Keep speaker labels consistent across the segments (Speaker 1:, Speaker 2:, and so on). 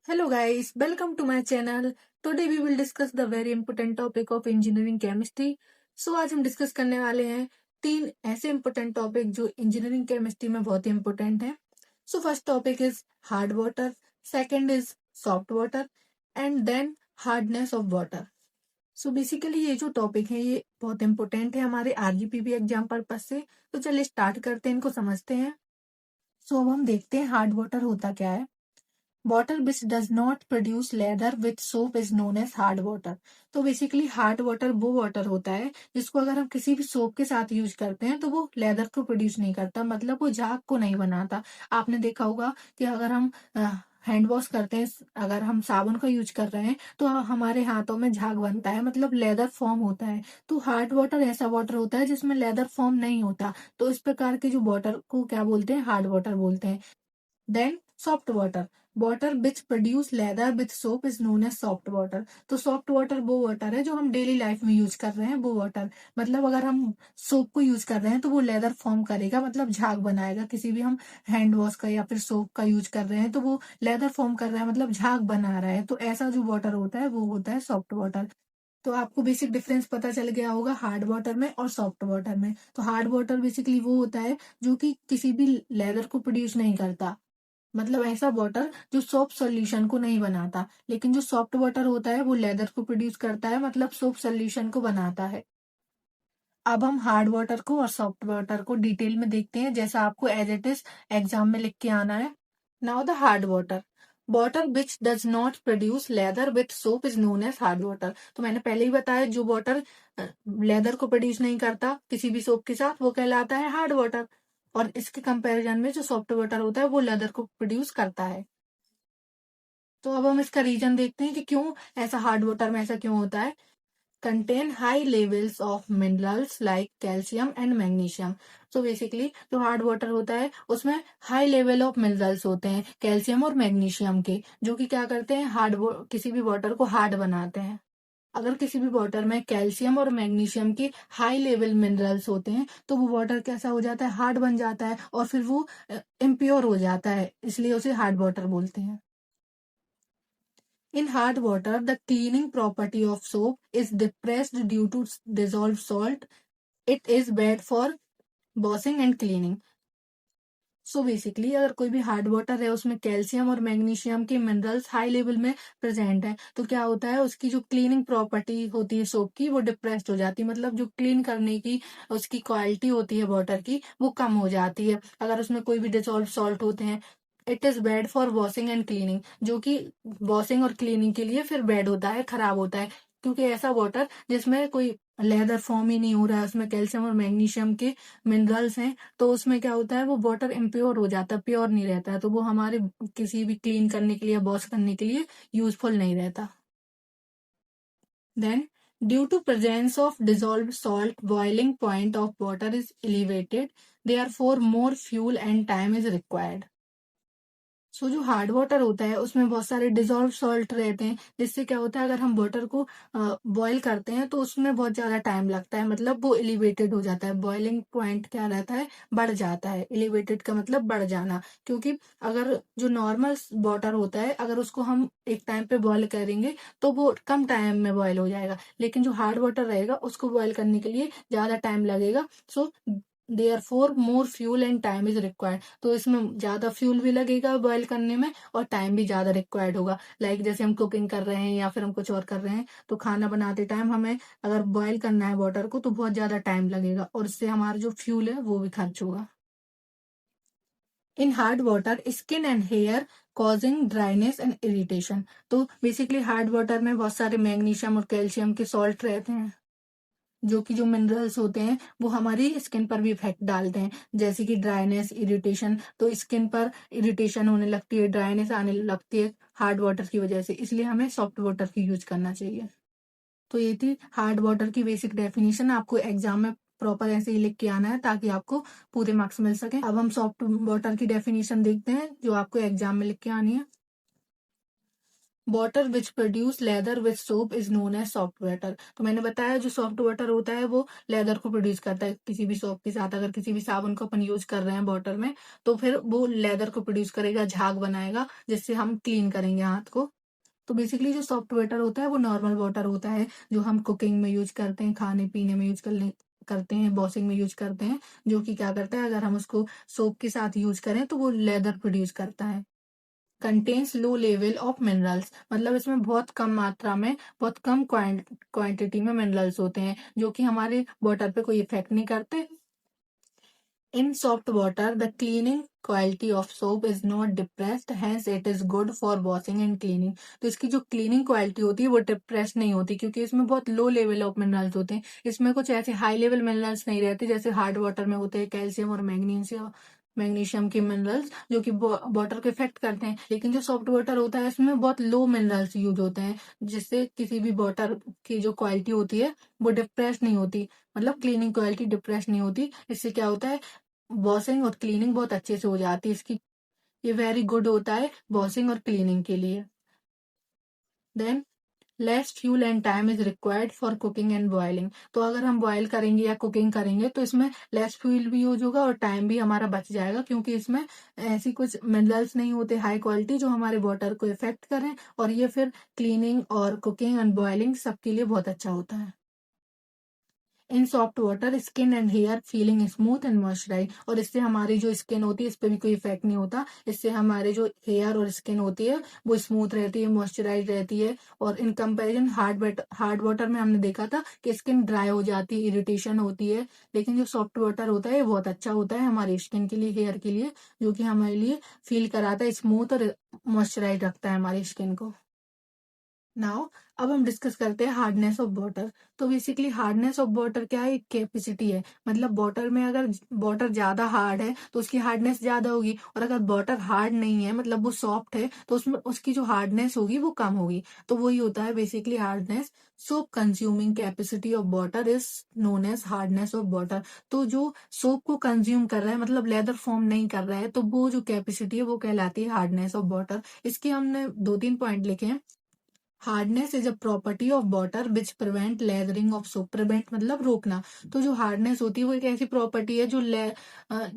Speaker 1: Hello guys, welcome to my channel. Today we will discuss the very important topic of engineering chemistry. So आज हम discuss करने वाले हैं तीन ऐसे important टॉपिक जो इंजीनियरिंग केमिस्ट्री में बहुत ही इंपॉर्टेंट है. So first topic is hard water, second is soft water and then hardness of water. So basically ये जो टॉपिक है ये बहुत इंपॉर्टेंट है हमारे आरजीपीवी एग्जाम पर्पज से. तो चलिए स्टार्ट करते हैं, इनको समझते हैं. सो अब हम देखते हैं हार्ड वाटर होता क्या है. Water which does not produce lather with soap is known as hard water. तो बेसिकली हार्ड वाटर वो वाटर होता है जिसको अगर हम किसी भी सोप के साथ यूज करते हैं तो वो लेदर को प्रोड्यूस नहीं करता, मतलब वो झाग को नहीं बनाता. आपने देखा होगा कि अगर हम हैंड वॉश करते हैं, अगर हम साबुन का यूज कर रहे हैं तो हमारे हाथों में झाग बनता है, मतलब लेदर फॉर्म होता है. तो हार्ड वाटर ऐसा वाटर होता है जिसमें लेदर फॉर्म नहीं होता. तो इस प्रकार के जो वाटर को क्या बोलते हैं, हार्ड वाटर बोलते हैं. Then soft water, water which produce lather with soap is known as soft water. तो सॉफ्ट वाटर वो वाटर है जो हम डेली लाइफ में यूज कर रहे हैं, वो वाटर. मतलब अगर हम सोप को यूज कर रहे हैं तो वो लेदर फॉर्म करेगा, मतलब झाग बनाएगा. किसी भी हम हैंड वॉश का या फिर सोप का यूज कर रहे हैं तो वो लेदर फॉर्म कर रहा है, मतलब झाग बना रहा है. तो ऐसा जो वाटर होता है वो होता है सॉफ्ट वाटर. तो आपको बेसिक डिफरेंस पता चल गया होगा हार्ड वाटर में और सॉफ्ट वाटर में. तो हार्ड वाटर बेसिकली वो होता है जो कि किसी भी लेदर को प्रोड्यूस नहीं करता, मतलब ऐसा वाटर जो सोप सॉल्यूशन को नहीं बनाता. लेकिन जो सॉफ्ट वाटर होता है वो लेदर को प्रोड्यूस करता है, मतलब सोप सॉल्यूशन को बनाता है. अब हम हार्ड वाटर को और सॉफ्ट वाटर को डिटेल में देखते हैं, जैसा आपको एज इट इज एग्जाम में लिख के आना है. Now the hard water, water which does not produce lather with soap is known as hard water. तो मैंने पहले ही बताया जो वाटर लेदर को प्रोड्यूस नहीं करता किसी भी सोप के साथ वो कहलाता है हार्ड वाटर. और इसके कंपैरिजन में जो सॉफ्ट वाटर होता है वो लेदर को प्रोड्यूस करता है. तो अब हम इसका रीजन देखते हैं कि क्यों ऐसा हार्ड वाटर में ऐसा क्यों होता है. Contain high levels of minerals like calcium and magnesium. तो बेसिकली जो हार्ड वाटर होता है उसमें हाई लेवल ऑफ मिनरल्स होते हैं, कैल्शियम और मैग्नीशियम के, जो कि क्या करते हैं किसी भी वाटर को हार्ड बनाते हैं. अगर किसी भी वाटर में कैल्शियम और मैग्नीशियम के हाई लेवल मिनरल्स होते हैं तो वो वाटर कैसा हो जाता है, हार्ड बन जाता है और फिर वो इम्प्योर हो जाता है, इसलिए उसे हार्ड वाटर बोलते हैं. In hard water, the cleaning property of soap is depressed due to dissolved salt. It is bad for washing and cleaning. So basically अगर कोई भी हार्ड वाटर है उसमें कैल्शियम और मैग्नीशियम के मिनरल्स हाई लेवल में प्रेजेंट है तो क्या होता है, उसकी जो क्लीनिंग प्रॉपर्टी होती है सोप की वो डिप्रेस्ड हो जाती है, मतलब जो क्लीन करने की उसकी क्वालिटी होती है वाटर की वो कम हो जाती है अगर उसमें कोई भी डिसॉल्व सॉल्ट होते हैं. It is bad for washing and cleaning, जो कि वॉशिंग और क्लीनिंग के लिए फिर बैड होता है, खराब होता है. क्योंकि ऐसा वाटर जिसमें कोई लेदर फॉर्म ही नहीं हो रहा है, उसमें कैल्शियम और मैग्नीशियम के मिनरल्स हैं, तो उसमें क्या होता है वो वाटर इम्प्योर हो जाता है, प्योर नहीं रहता है, तो वो हमारे किसी भी क्लीन करने के लिए वॉश करने के लिए यूजफुल नहीं रहता. Then due to presence of dissolve salt boiling point of water is elevated, therefore more fuel and time is required. So जो हार्ड वाटर होता है उसमें बहुत सारे डिजॉल्व सॉल्ट रहते हैं, जिससे क्या होता है अगर हम वाटर को बॉईल करते हैं तो उसमें बहुत ज्यादा टाइम लगता है, मतलब वो एलिवेटेड हो जाता है. बॉइलिंग पॉइंट क्या रहता है, बढ़ जाता है. एलिवेटेड का मतलब बढ़ जाना, क्योंकि अगर जो नॉर्मल वाटर होता है अगर उसको हम एक टाइम पे बॉईल करेंगे तो वो कम टाइम में बॉईल हो जाएगा, लेकिन जो हार्ड वाटर रहेगा उसको बॉईल करने के लिए ज्यादा टाइम लगेगा. So therefore more fuel and time is required. तो इसमें ज्यादा फ्यूल भी लगेगा बॉयल करने में और टाइम भी ज्यादा रिक्वायर्ड होगा. लाइक जैसे हम कुकिंग कर रहे हैं या फिर हम कुछ और कर रहे हैं तो खाना बनाते टाइम हमें अगर बॉयल करना है वाटर को तो बहुत ज्यादा टाइम लगेगा और इससे हमारा जो फ्यूल है वो भी खर्च होगा. In hard water skin and hair causing dryness and irritation. तो बेसिकली हार्ड वाटर में बहुत सारे मैग्नीशियम और कैल्शियम के सॉल्ट रहते हैं, जो कि जो मिनरल्स होते हैं वो हमारी स्किन पर भी इफेक्ट डालते हैं, जैसे कि ड्राइनेस, इरिटेशन. तो स्किन पर इरिटेशन होने लगती है, ड्राइनेस आने लगती है हार्ड वाटर की वजह से, इसलिए हमें सॉफ्ट वाटर की यूज करना चाहिए. तो ये थी हार्ड वाटर की बेसिक डेफिनेशन. आपको एग्जाम में प्रॉपर ऐसे ही लिख के आना है ताकि आपको पूरे मार्क्स मिल सके. अब हम सॉफ्ट वाटर की डेफिनेशन देखते हैं जो आपको एग्जाम में लिख के आनी है. Water which produce lather with soap is known as soft water. तो मैंने बताया जो सॉफ्ट वाटर होता है वो लेदर को प्रोड्यूस करता है किसी भी सोप के साथ। अगर किसी भी साबुन को अपन यूज कर रहे हैं वाटर में तो फिर वो लेदर को प्रोड्यूस करेगा, झाग बनाएगा, जिससे हम क्लीन करेंगे हाथ को। तो बेसिकली जो सॉफ्ट वाटर होता है वो नॉर्मल वाटर होता है जो हम कुकिंग में यूज करते हैं, खाने पीने में यूज करते हैं, वॉशिंग में यूज करते हैं, जो कि क्या करता है अगर हम उसको सोप के साथ यूज करें तो वो लेदर प्रोड्यूस करता है। Contains low level of minerals, मतलब इसमें बहुत कम मात्रा में, बहुत कम क्वांटिटी में मिनरल्स होते हैं जो कि हमारे वाटर पे कोई इफेक्ट नहीं करते। In soft water the cleaning quality of soap is not depressed, hence it is good for washing and cleaning. तो इसकी जो क्लीनिंग क्वालिटी होती है वो डिप्रेस नहीं होती क्योंकि इसमें बहुत लो लेवल ऑफ मिनरल्स होते हैं। इसमें कुछ ऐसे हाई लेवल मिनरल्स नहीं रहते जैसे हार्ड वाटर में होते हैं कैल्शियम और मैग्नीशियम के मिनरल्स जो कि वाटर को इफेक्ट करते हैं। लेकिन जो सॉफ्ट वाटर होता है इसमें बहुत लो मिनरल्स यूज होते हैं जिससे किसी भी वाटर की जो क्वालिटी होती है वो डिप्रेस नहीं होती, मतलब क्लीनिंग क्वालिटी डिप्रेस नहीं होती। इससे क्या होता है वॉशिंग और क्लीनिंग बहुत अच्छे से हो जाती है इसकी। ये वेरी गुड होता है वॉशिंग और क्लीनिंग के लिए। Than less fuel and time is required for cooking and boiling. तो अगर हम बॉयल करेंगे या कुकिंग करेंगे तो इसमें लेस फ्यूल भी यूज होगा और टाइम भी हमारा बच जाएगा क्योंकि इसमें ऐसी कुछ मिनरल्स नहीं होते हाई क्वालिटी जो हमारे वाटर को इफेक्ट करें, और ये फिर क्लीनिंग और कुकिंग एंड बॉइलिंग सबके लिए बहुत अच्छा होता है। In soft water skin and hair feeling smooth and moisturise, और इससे हमारी जो स्किन होती है इस पे भी कोई इफेक्ट नहीं होता। इससे हमारे जो हेयर और स्किन होती है वो स्मूथ रहती है, मॉइस्चराइज रहती है। और इन कंपैरिजन हार्ड वाटर में हमने देखा था कि स्किन ड्राई हो जाती है, इरिटेशन होती है। लेकिन जो सॉफ्ट वाटर होता है ये बहुत अच्छा होता है हमारी स्किन के लिए, हेयर के लिए, जो कि हमारे लिए फील कराता है स्मूथ और मॉइस्चराइज रखता है हमारी स्किन को। नाउ अब हम डिस्कस करते हैं हार्डनेस ऑफ वाटर। तो बेसिकली हार्डनेस ऑफ वाटर क्या है, एक कैपेसिटी है। मतलब वाटर में अगर वाटर ज्यादा हार्ड है तो उसकी हार्डनेस ज्यादा होगी, और अगर वाटर हार्ड नहीं है मतलब वो सॉफ्ट है तो उसमें उसकी जो हार्डनेस होगी वो कम होगी। तो वही होता है basically hardness. Soap consuming capacity of water is known as hardness of water. तो जो सोप को कंज्यूम कर रहा है मतलब लेदर फॉर्म नहीं कर रहा है तो वो जो कैपेसिटी है वो कहलाती है हार्डनेस ऑफ वाटर। इसके हमने 2-3 पॉइंट लिखे हैं। Hardness is a property of water which prevent lathering of soap. Prevent मतलब रोकना। तो जो हार्डनेस होती है वो एक ऐसी प्रॉपर्टी है जो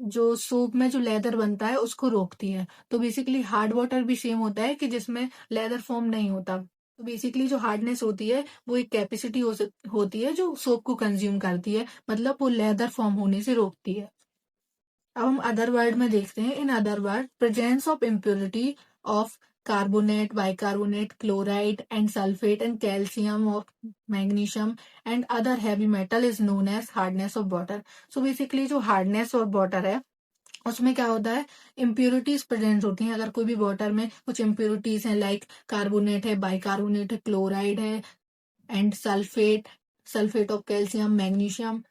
Speaker 1: जो सोप में जो लेदर बनता है उसको रोकती है। तो बेसिकली हार्ड वाटर भी सेम होता है कि जिसमें लेदर फॉर्म नहीं होता। तो बेसिकली जो हार्डनेस होती है वो एक कैपेसिटी होती है जो सोप को कंज्यूम करती है, मतलब वो लेदर फॉर्म होने से रोकती है। अब हम अदर वर्ड में देखते हैं। In other word presence of impurity of carbonate, bicarbonate, chloride and sulphate and calcium और magnesium and other heavy metal is known as hardness of water. So basically जो हार्डनेस ऑफ वाटर है उसमें क्या होता है, इम्प्योरिटीज प्रेजेंट होती हैं। अगर कोई भी वाटर में कुछ इम्प्योरिटीज हैं लाइक कार्बोनेट है, बाइकार्बोनेट है, क्लोराइड है and sulphate, sulphate of calcium, magnesium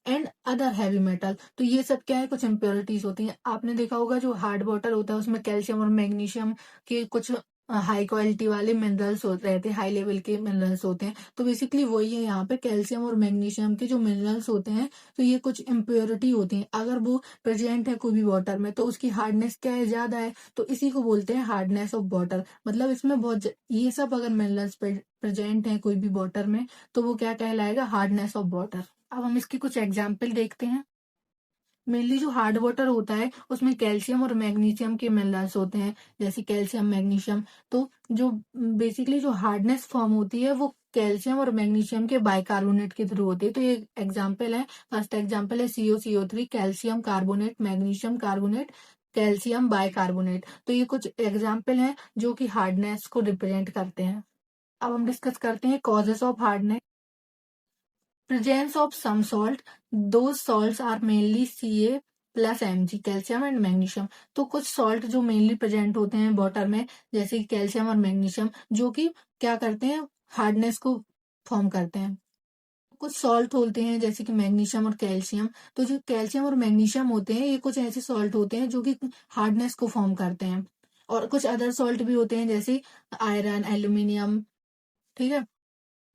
Speaker 1: and other heavy metal, तो ये सब क्या है, कुछ इम्प्योरिटीज होती हैं। आपने देखा होगा जो हार्ड वाटर होता है उसमें कैल्शियम और मैग्नीशियम के कुछ हाई क्वालिटी वाले मिनरल्स होते रहते हैं, हाई लेवल के मिनरल्स होते हैं। तो बेसिकली वही है यहाँ पे, कैल्शियम और मैग्नीशियम के जो मिनरल्स होते हैं तो ये कुछ इम्प्योरिटी होती हैं। अगर वो प्रेजेंट है कोई भी वाटर में तो उसकी हार्डनेस क्या है, ज्यादा है, तो इसी को बोलते हैं हार्डनेस ऑफ वाटर। मतलब इसमें ये सब अगर मिनरल्स प्रेजेंट है कोई भी वाटर में तो वो क्या कहलाएगा, हार्डनेस ऑफ वाटर। अब हम इसकी कुछ एग्जाम्पल देखते हैं। मेनली जो हार्ड वाटर होता है उसमें कैल्शियम और मैग्नीशियम के मिनरल्स होते हैं, जैसे कैल्शियम, मैग्नीशियम। तो जो बेसिकली जो हार्डनेस फॉर्म होती है वो कैल्शियम और मैग्नीशियम के बाइकार्बोनेट के थ्रू होती है। तो ये एग्जाम्पल है, फर्स्ट एग्जाम्पल है CuCO3, calcium carbonate, magnesium carbonate, calcium bicarbonate. तो ये कुछ एग्जाम्पल हैं जो कि हार्डनेस को रिप्रेजेंट करते हैं। अब हम डिस्कस करते हैं causes of hardness. Presence of some salt, those salts are mainly Ca plus Mg, calcium and magnesium. तो कुछ सॉल्ट जो मेनली प्रेजेंट होते हैं वाटर में जैसे कि कैल्शियम और मैग्नीशियम, जो कि क्या करते हैं, हार्डनेस को फॉर्म करते हैं। कुछ सॉल्ट होते हैं जैसे कि मैग्नीशियम और कैल्शियम। तो जो कैल्शियम और मैग्नीशियम होते हैं ये कुछ ऐसे सॉल्ट होते हैं जो कि हार्डनेस को फॉर्म करते हैं। और कुछ अदर सॉल्ट भी होते हैं जैसे आयरन, एल्यूमिनियम, ठीक है।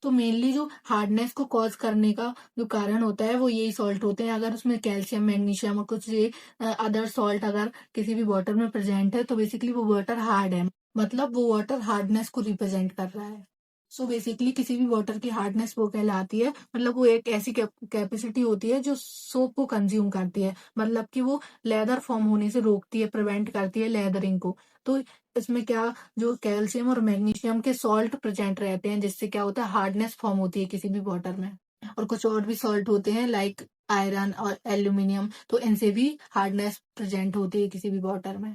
Speaker 1: तो मेनली जो हार्डनेस को कॉज करने का जो कारण होता है वो यही सॉल्ट होते हैं। अगर उसमें कैल्शियम, मैग्नीशियम और कुछ ये अदर सॉल्ट अगर किसी भी वाटर में प्रेजेंट है तो बेसिकली वो वाटर हार्ड है। मतलब वो वाटर हार्डनेस को रिप्रेजेंट कर रहा है। सो बेसिकली किसी भी वाटर की हार्डनेस वो कहलाती है, मतलब वो एक ऐसी कैपेसिटी होती है जो सोप को कंज्यूम करती है, मतलब कि वो लेदर फॉर्म होने से रोकती है, प्रिवेंट करती है लेदरिंग को। तो इसमें क्या, जो कैल्शियम और मैग्नीशियम के सॉल्ट प्रेजेंट रहते हैं, जिससे क्या होता है, हार्डनेस फॉर्म होती है किसी भी वाटर में। और कुछ और भी सॉल्ट होते हैं लाइक आयरन और एल्यूमिनियम, तो इनसे भी हार्डनेस प्रेजेंट होती है किसी भी वाटर में।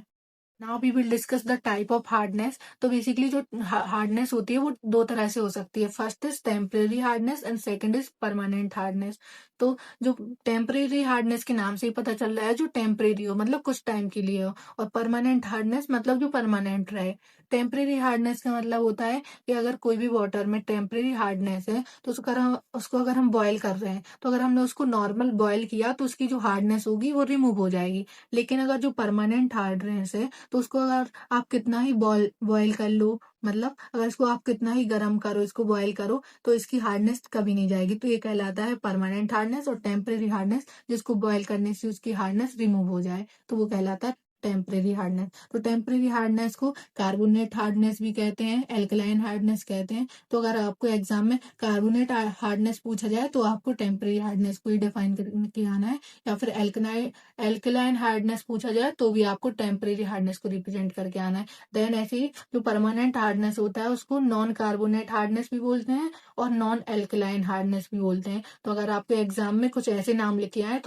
Speaker 1: Now we will discuss the type of hardness. तो बेसिकली जो हार्डनेस होती है वो दो तरह से हो सकती है। First is temporary hardness and second is permanent hardness. तो जो टेम्परेरी हार्डनेस के नाम से ही पता चल रहा है, जो टेम्परेरी हो मतलब कुछ टाइम के लिए हो, और परमानेंट हार्डनेस मतलब जो परमानेंट रहे। टेम्परेरी हार्डनेस का मतलब होता है कि अगर कोई भी वाटर में टेम्परेरी हार्डनेस है तो उसको अगर हम बॉयल कर रहे हैं, तो अगर हमने उसको नॉर्मल बॉयल किया तो उसकी जो हार्डनेस होगी वो रिमूव हो जाएगी। लेकिन अगर जो परमानेंट हार्डनेस है, तो उसको अगर आप कितना ही बॉयल कर लो, मतलब अगर इसको आप कितना ही गर्म करो, इसको बॉयल करो, तो इसकी हार्डनेस कभी नहीं जाएगी। तो ये कहलाता है परमानेंट हार्डनेस। और टेम्परेरी हार्डनेस, जिसको बॉयल करने से उसकी हार्डनेस रिमूव हो जाए, तो वो कहलाता है टेम्परेरी हार्डनेस। तो टेम्परेरी हार्डनेस को कार्बोनेट हार्डनेस भी कहते हैं, एल्कलाइन हार्डनेस कहते हैं। तो अगर आपको एग्जाम में कार्बोनेट हार्डनेस पूछा जाए तो आपको टेम्परेरी हार्डनेस को ही डिफाइन करके आना है, या फिर एल्कलाइन हार्डनेस पूछा जाए तो भी आपको टेम्परेरी हार्डनेस को रिप्रेजेंट करके आना है। देन ऐसे ही जो परमानेंट हार्डनेस होता है उसको नॉन कार्बोनेट हार्डनेस भी बोलते हैं और नॉन एल्कलाइन हार्डनेस भी बोलते हैं। तो अगर आपके एग्जाम में कुछ ऐसे नाम लिखे आए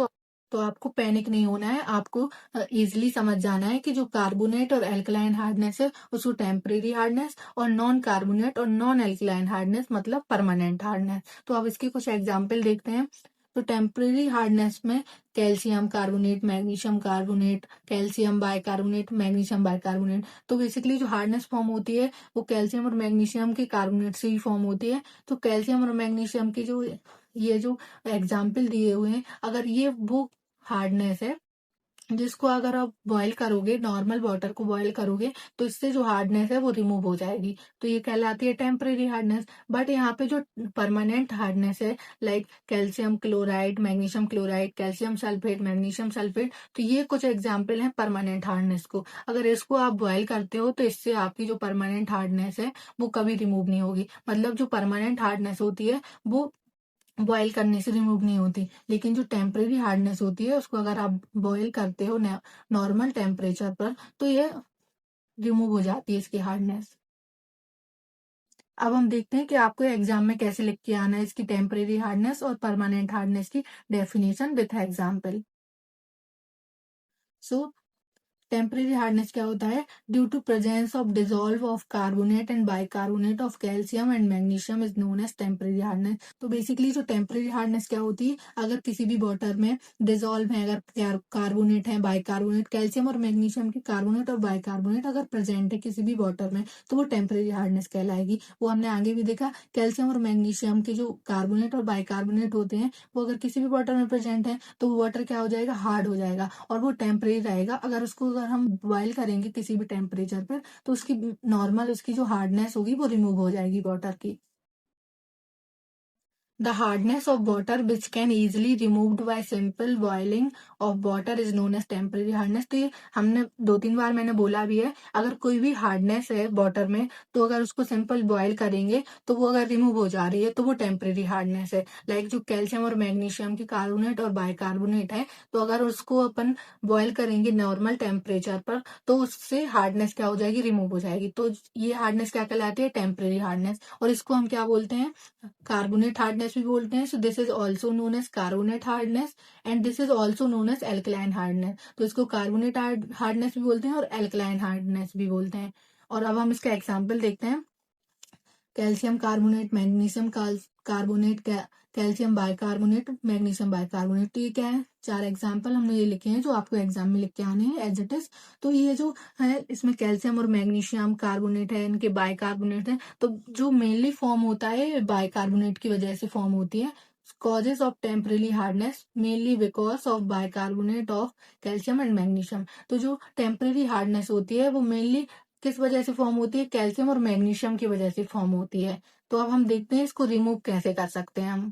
Speaker 1: तो आपको पैनिक नहीं होना है, आपको इजिली समझ जाना है कि जो कार्बोनेट और एल्कलाइन हार्डनेस है उसको टेम्परेरी हार्डनेस, और नॉन कार्बोनेट और नॉन एल्कलाइन हार्डनेस मतलब परमानेंट हार्डनेस। तो अब इसके कुछ एग्जाम्पल देखते हैं। तो टेम्परेरी हार्डनेस में calcium carbonate, magnesium carbonate, calcium bicarbonate, magnesium bicarbonate. तो बेसिकली जो हार्डनेस फॉर्म होती है वो कैल्शियम और मैग्नीशियम के कार्बोनेट से ही फॉर्म होती है। तो कैल्शियम और मैग्नीशियम की जो ये जो एग्जाम्पल दिए हुए हैं, अगर ये वो हार्डनेस है जिसको अगर आप बॉयल करोगे, नॉर्मल वाटर को बॉयल करोगे, तो इससे जो हार्डनेस है वो रिमूव हो जाएगी, तो ये कहलाती है टेम्परेरी हार्डनेस। बट यहाँ पे जो परमानेंट हार्डनेस है, like calcium chloride, magnesium chloride, calcium sulphate, magnesium sulphate, तो ये कुछ एग्जाम्पल हैं परमानेंट हार्डनेस को। अगर इसको आप बॉयल करते हो तो इससे आपकी जो परमानेंट हार्डनेस है वो कभी रिमूव नहीं होगी। मतलब जो परमानेंट हार्डनेस होती है वो बॉयल करने से रिमूव नहीं होती, लेकिन जो टेम्परेरी हार्डनेस होती है उसको अगर आप बॉयल करते हो नॉर्मल टेम्परेचर पर, तो ये रिमूव हो जाती है इसकी हार्डनेस। अब हम देखते हैं कि आपको एग्जाम में कैसे लिख के आना है इसकी टेम्परेरी हार्डनेस और परमानेंट हार्डनेस की definition with example. So temporary hardness क्या होता है? Due to presence of dissolve of carbonate and bicarbonate of calcium and magnesium is known as temporary hardness. तो बेसिकली जो टेम्परेरी हार्डनेस क्या होती है, अगर किसी भी वाटर में डिजोल्व है, अगर कार्बोनेट है, बाइकार्बोनेट, कैल्शियम और मैग्नीशियम के कार्बोनेट और बाइकार्बोनेट अगर प्रेजेंट है किसी भी वाटर में, तो वो टेम्परेरी हार्डनेस कहलाएगी। वो हमने आगे भी देखा, कैल्शियम और मैग्नीशियम के जो कार्बोनेट और बाइकार्बोनेट होते हैं वो अगर किसी भी वाटर में प्रेजेंट है तो वो वाटर क्या हो जाएगा, हार्ड हो जाएगा, और वो टेम्परेरी रहेगा। अगर हम बॉयल करेंगे किसी भी टेम्परेचर पर, तो उसकी नॉर्मल उसकी जो हार्डनेस होगी वो रिमूव हो जाएगी वाटर की। The hardness of water which can easily removed by simple boiling of water is known as temporary hardness। तो ये हमने दो तीन बार मैंने बोला भी है, अगर कोई भी हार्डनेस है वाटर में तो अगर उसको सिंपल बॉयल करेंगे तो वो अगर रिमूव हो जा रही है तो वो टेम्परेरी हार्डनेस है। लाइक जो कैल्शियम और मैग्नीशियम की कार्बोनेट और बाइकार्बोनेट है, तो अगर उसको अपन बॉयल करेंगे नॉर्मल टेम्परेचर पर तो उससे हार्डनेस क्या हो जाएगी, रिमूव हो जाएगी। तो ये हार्डनेस क्या कहलाती है, टेम्परेरी हार्डनेस। और इसको हम क्या बोलते हैं, कार्बोनेट हार्डनेस भी बोलते हैं। So this is also known as carbonate hardness and this is also known as alkaline hardness. तो इसको कार्बोनेट हार्डनेस भी बोलते हैं और एल्कलाइन हार्डनेस भी बोलते हैं। और अब हम इसका एग्जाम्पल देखते हैं। Calcium carbonate, magnesium carbonate, calcium bicarbonate, magnesium bicarbonate. तो ये क्या है, चार एग्जाम्पल हमने ये लिखे हैं जो आपको एग्जाम में लिख के आने हैं एज इट इज। तो ये जो है इसमें कैल्शियम और मैग्नीशियम कार्बोनेट है, इनके बाइकार्बोनेट है, तो जो मेनली फॉर्म होता है बाइकार्बोनेट की वजह से फॉर्म होती है। Causes of temporary hardness mainly because of bicarbonate of calcium and magnesium. तो जो टेम्परेरी हार्डनेस होती है वो मेनली किस वजह से फॉर्म होती है, कैल्शियम और मैग्नीशियम की वजह से फॉर्म होती है। तो अब हम देखते हैं इसको रिमूव कैसे कर सकते हैं हम।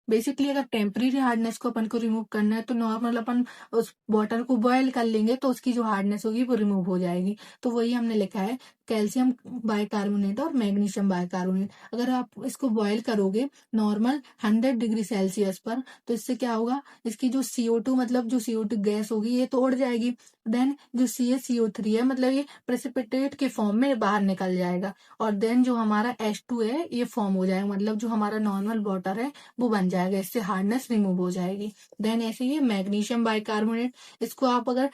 Speaker 1: बेसिकली अगर टेम्परेरी हार्डनेस को अपन को रिमूव करना है तो नॉर्मल अपन उस वाटर को बॉयल कर लेंगे तो उसकी जो हार्डनेस होगी वो रिमूव हो जाएगी। तो वही हमने लिखा है, कैल्शियम बाइकार्बोनेट और मैग्नीशियम बाइकार्बोनेट। अगर आप इसको बॉयल करोगे नॉर्मल 100 डिग्री सेल्सियस पर, तो इससे क्या होगा, इसकी जो CO2 मतलब जो CO2 गैस होगी ये तो उड़ जाएगी। देन जो CaCO3 है मतलब ये प्रेसिपिटेट के फॉर्म में बाहर निकल जाएगा, और देन जो हमारा H2 है ये फॉर्म हो जाएगा, मतलब जो हमारा नॉर्मल वाटर है वो बन जाएगा, इससे हार्डनेस रिमूव हो जाएगी। देन ऐसे ही मैग्नीशियम बाइकार्बोनेट, इसको आप अगर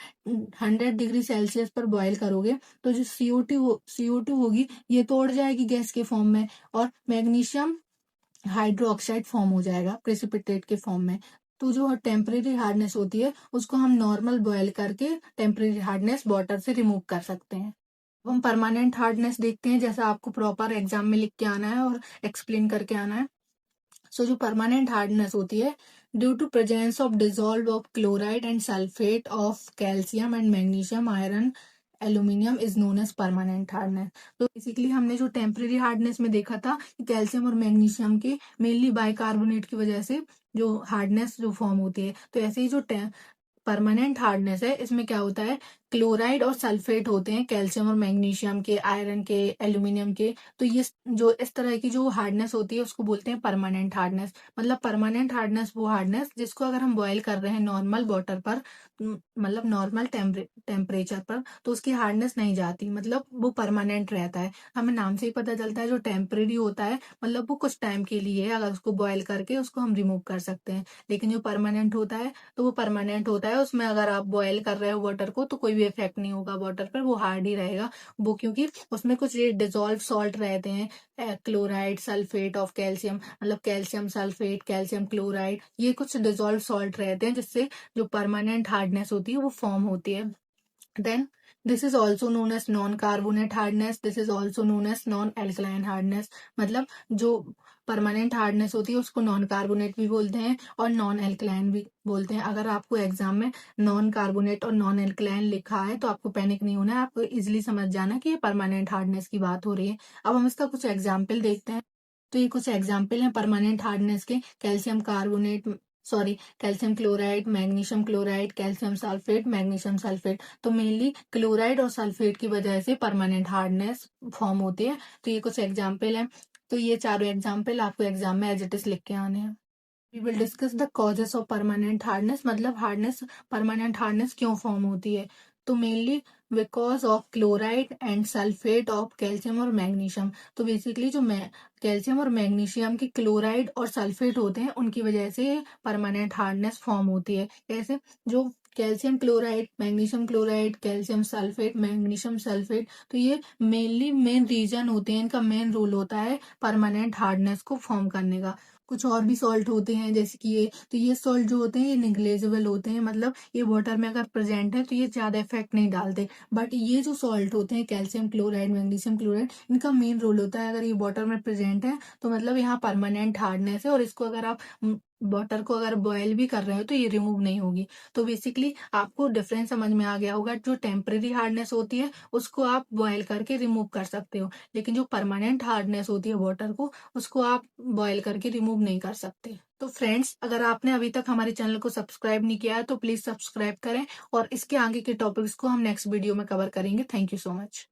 Speaker 1: 100 डिग्री सेल्सियस पर बॉयल करोगे तो जो CO2 होगी ये तो उड़ जाएगी गैस के फॉर्म में, और मैग्नीशियम हाइड्रोक्साइड फॉर्म हो जाएगा प्रेसिपिटेट के फॉर्म में। तो जो टेम्परेरी हार्डनेस होती है उसको हम नॉर्मल बॉयल करके टेम्परेरी हार्डनेस वाटर से रिमूव कर सकते हैं। अब हम परमानेंट हार्डनेस देखते हैं, जैसा आपको प्रॉपर एग्जाम में लिख के आना है और एक्सप्लेन करके आना है। सो जो परमानेंट हार्डनेस होती है, due to presence of dissolve of chloride and sulphate of calcium and magnesium iron aluminium is known as permanent hardness. तो बेसिकली हमने जो टेम्परेरी हार्डनेस में देखा था कि कैल्शियम और मैग्नीशियम के मेनली बाइकार्बोनेट की वजह से जो हार्डनेस जो फॉर्म होती है, तो ऐसे ही जो परमानेंट हार्डनेस है इसमें क्या होता है, क्लोराइड और सल्फेट होते हैं कैल्शियम और मैग्नीशियम के, आयरन के, एल्यूमिनियम के। तो ये जो इस तरह की जो हार्डनेस होती है उसको बोलते हैं परमानेंट हार्डनेस। मतलब परमानेंट हार्डनेस वो हार्डनेस जिसको अगर हम बॉयल कर रहे हैं नॉर्मल वाटर पर, मतलब नॉर्मल टेम्परेचर पर, तो उसकी हार्डनेस नहीं जाती, मतलब वो परमानेंट रहता है। हमें नाम से ही पता चलता है जो टेम्परेरी होता है मतलब वो कुछ टाइम के लिए है, अगर उसको बॉयल करके उसको हम रिमूव कर सकते हैं। लेकिन जो परमानेंट होता है तो वो परमानेंट होता है, उसमें अगर आप बॉयल कर रहे हो वाटर को तो कोई भी इफेक्ट नहीं होगा वाटर पर, वो हार्ड ही रहेगा। वो क्योंकि उसमें कुछ ये डिजॉल्व सॉल्ट रहते हैं, क्लोराइड सल्फेट ऑफ कैल्शियम, मतलब कैल्शियम सल्फेट, कैल्शियम क्लोराइड, ये कुछ डिजॉल्व सॉल्ट रहते हैं जिससे जो परमानेंट हार्डनेस होती है वो फॉर्म होती है। Then this is also known as non-carbonate hardness. This is also known as non-alkaline hardness. मतलब जो परमानेंट हार्डनेस होती है उसको नॉन कार्बोनेट भी बोलते हैं और नॉन एल्कलाइन भी बोलते हैं। अगर आपको एग्जाम में नॉन कार्बोनेट और नॉन एल्कलाइन लिखा है तो आपको पैनिक नहीं होना है, आपको इजिली समझ जाना कि ये परमानेंट हार्डनेस की बात हो रही है। अब हम इसका कुछ एग्जाम्पल देखते हैं। तो ये कुछ एग्जाम्पल हैं परमानेंट हार्डनेस के, calcium carbonate, sorry calcium chloride, magnesium chloride, calcium sulphate, magnesium sulphate. तो मेनली क्लोराइड और सल्फेट की वजह से परमानेंट हार्डनेस फॉर्म होती है। तो ये कुछ एग्जाम्पल हैं। तो ये चारों एग्जाम्पल आपको एग्जाम में एज इट इज लिख के आने हैं। We will discuss the causes of permanent hardness, मतलब हार्डनेस, परमानेंट हार्डनेस क्यों फॉर्म होती है। तो mainly because of chloride and sulphate of calcium और मैग्नीशियम। तो बेसिकली जो कैल्शियम और मैग्नीशियम की क्लोराइड और सल्फेट होते हैं उनकी वजह से परमानेंट हार्डनेस फॉर्म होती है। कैसे, जो calcium chloride, magnesium chloride, calcium sulphate, magnesium sulphate, तो ये मेनली मेन रीजन होते हैं, इनका मेन रोल होता है परमानेंट हार्डनेस को फॉर्म करने का। कुछ और भी सॉल्ट होते हैं जैसे कि ये, तो ये सॉल्ट जो होते हैं ये निग्लेजेबल होते हैं, मतलब ये वाटर में अगर प्रेजेंट है तो ये ज्यादा इफेक्ट नहीं डालते। बट ये जो सॉल्ट होते हैं कैल्शियम क्लोराइड, मैग्नीशियम क्लोराइड, इनका मेन रोल होता है, अगर ये वाटर में प्रेजेंट है तो मतलब यहाँ परमानेंट हार्डनेस है, और इसको अगर आप वाटर को अगर बॉयल भी कर रहे हो तो ये रिमूव नहीं होगी। तो बेसिकली आपको डिफरेंस समझ में आ गया होगा, जो टेम्परेरी हार्डनेस होती है उसको आप बॉयल करके रिमूव कर सकते हो, लेकिन जो परमानेंट हार्डनेस होती है वाटर को, उसको आप बॉयल करके रिमूव नहीं कर सकते। तो फ्रेंड्स, अगर आपने अभी तक हमारे चैनल को सब्सक्राइब नहीं किया है तो प्लीज सब्सक्राइब करें, और इसके आगे के टॉपिक्स को हम नेक्स्ट वीडियो में कवर करेंगे। Thank you so much.